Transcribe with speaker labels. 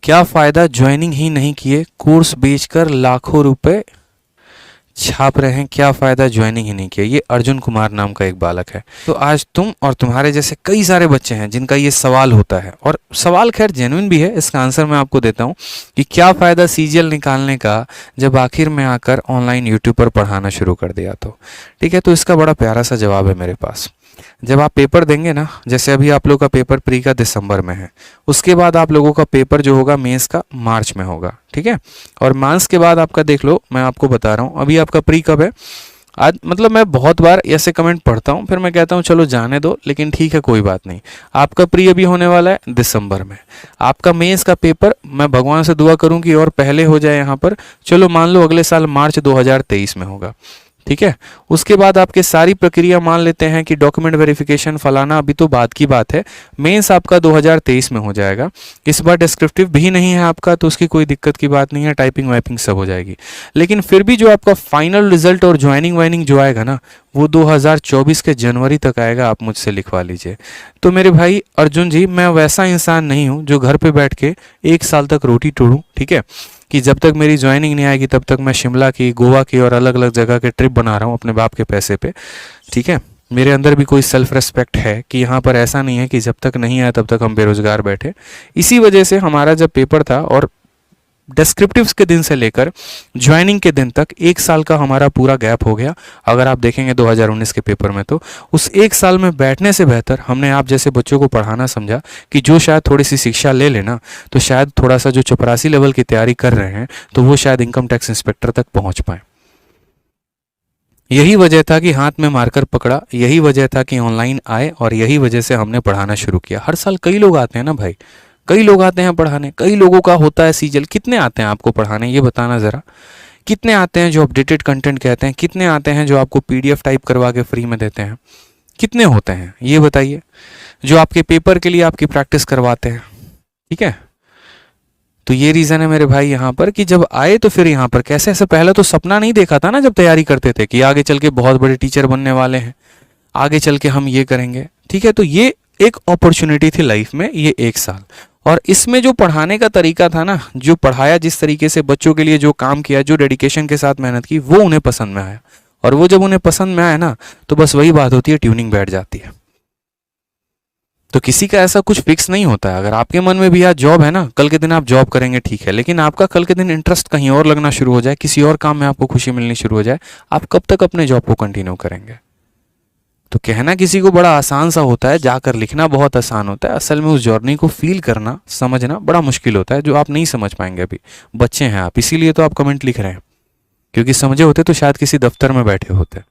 Speaker 1: क्या फ़ायदा ज्वाइनिंग ही नहीं किए, कोर्स बेचकर लाखों रुपए छाप रहे हैं, क्या फ़ायदा ज्वाइनिंग ही नहीं किया। ये अर्जुन कुमार नाम का एक बालक है। तो आज तुम और तुम्हारे जैसे कई सारे बच्चे हैं जिनका ये सवाल होता है, और सवाल खैर जेन्युइन भी है। इसका आंसर मैं आपको देता हूँ कि क्या फ़ायदा सीजीएल निकालने का जब आखिर में आकर ऑनलाइन यूट्यूब पर पढ़ाना शुरू कर दिया तो। ठीक है, तो इसका बड़ा प्यारा सा जवाब है मेरे पास। जब आप पेपर देंगे ना, जैसे अभी आप लोग का पेपर प्री का दिसंबर में है, उसके बाद आप लोगों का पेपर जो होगा मेंस का मार्च में होगा। ठीक है, और मार्च के बाद आपका देख लो, मैं आपको बता रहा हूँ अभी आपका प्री कब है। आज मतलब मैं बहुत बार ऐसे कमेंट पढ़ता हूँ, फिर मैं कहता हूँ चलो जाने दो, लेकिन ठीक है कोई बात नहीं। आपका प्री अभी होने वाला है दिसंबर में। आपका मेंस का पेपर मैं भगवान से दुआ करूँ कि और पहले हो जाए यहाँ पर, चलो मान लो अगले साल मार्च 2023 में होगा। ठीक है, उसके बाद आपके सारी प्रक्रिया मान लेते हैं कि डॉक्यूमेंट वेरिफिकेशन फलाना अभी तो बात की बात है, मेंस आपका 2023 में हो जाएगा। इस बार डिस्क्रिप्टिव भी नहीं है आपका, तो उसकी कोई दिक्कत की बात नहीं है, टाइपिंग वाइपिंग सब हो जाएगी। लेकिन फिर भी जो आपका फाइनल रिजल्ट और ज्वाइनिंग वाइनिंग जो आएगा ना, वो 2024 के जनवरी तक आएगा, आप मुझसे लिखवा लीजिए। तो मेरे भाई अर्जुन जी, मैं वैसा इंसान नहीं हूँ जो घर पे बैठ के 1 साल तक रोटी तोड़ूं। ठीक है, कि जब तक मेरी ज्वाइनिंग नहीं आएगी तब तक मैं शिमला की, गोवा की और अलग अलग जगह के ट्रिप बना रहा हूँ अपने बाप के पैसे पे। ठीक है, मेरे अंदर भी कोई सेल्फ रेस्पेक्ट है कि यहाँ पर ऐसा नहीं है कि जब तक नहीं आया तब तक हम बेरोजगार बैठे। इसी वजह से हमारा जब पेपर था और डिस्क्रिप्टिव्स के दिन से लेकर ज्वाइनिंग के दिन तक 1 साल का हमारा पूरा गैप हो गया। अगर आप देखेंगे 2019 के पेपर में, तो उस 1 साल में बैठने से बेहतर हमने आप जैसे बच्चों को पढ़ाना समझा कि जो शायद थोड़ी सी शिक्षा ले लेना, तो शायद थोड़ा सा जो चपरासी लेवल की तैयारी कर रहे हैं तो वो शायद इनकम टैक्स इंस्पेक्टर तक पहुंच पाए। यही वजह था कि हाथ में मार्कर पकड़ा, यही वजह था कि ऑनलाइन आए, और यही वजह से हमने पढ़ाना शुरू किया। हर साल कई लोग आते हैं ना भाई, कई लोग आते हैं पढ़ाने, कई लोगों का होता है सीजल। कितने आते हैं आपको पढ़ाने, ये बताना ज़रा। कितने आते हैं जो अपडेटेड कंटेंट कहते हैं, कितने आते हैं जो आपको पीडीएफ टाइप करवा के फ्री में देते हैं, कितने होते हैं ये बताइए, जो आपके पेपर के लिए आपकी प्रैक्टिस करवाते हैं। ठीक है, तो ये रीज़न है मेरे भाई यहाँ पर कि जब आए तो फिर यहाँ पर कैसे, ऐसे पहले तो सपना नहीं देखा था ना जब तैयारी करते थे कि आगे चल के बहुत बड़े टीचर बनने वाले हैं, आगे चल के हम ये करेंगे। ठीक है, तो ये एक अपॉर्चुनिटी थी लाइफ में, ये 1 साल। और इसमें जो पढ़ाने का तरीका था ना, जो पढ़ाया, जिस तरीके से बच्चों के लिए जो काम किया, जो डेडिकेशन के साथ मेहनत की, वो उन्हें पसंद में आया। और वो जब उन्हें पसंद में आया ना, तो बस वही बात होती है, ट्यूनिंग बैठ जाती है। तो किसी का ऐसा कुछ फिक्स नहीं होता है। अगर आपके मन में भी आज जॉब है ना, कल के दिन आप जॉब करेंगे, ठीक है, लेकिन आपका कल के दिन इंटरेस्ट कहीं और लगना शुरू हो जाए, किसी और काम में आपको खुशी मिलनी शुरू हो जाए, आप कब तक अपने जॉब को कंटिन्यू करेंगे। तो कहना किसी को बड़ा आसान सा होता है, जाकर लिखना बहुत आसान होता है, असल में उस जर्नी को फील करना, समझना बड़ा मुश्किल होता है, जो आप नहीं समझ पाएंगे। अभी बच्चे हैं आप, इसीलिए तो आप कमेंट लिख रहे हैं, क्योंकि समझे होते तो शायद किसी दफ्तर में बैठे होते।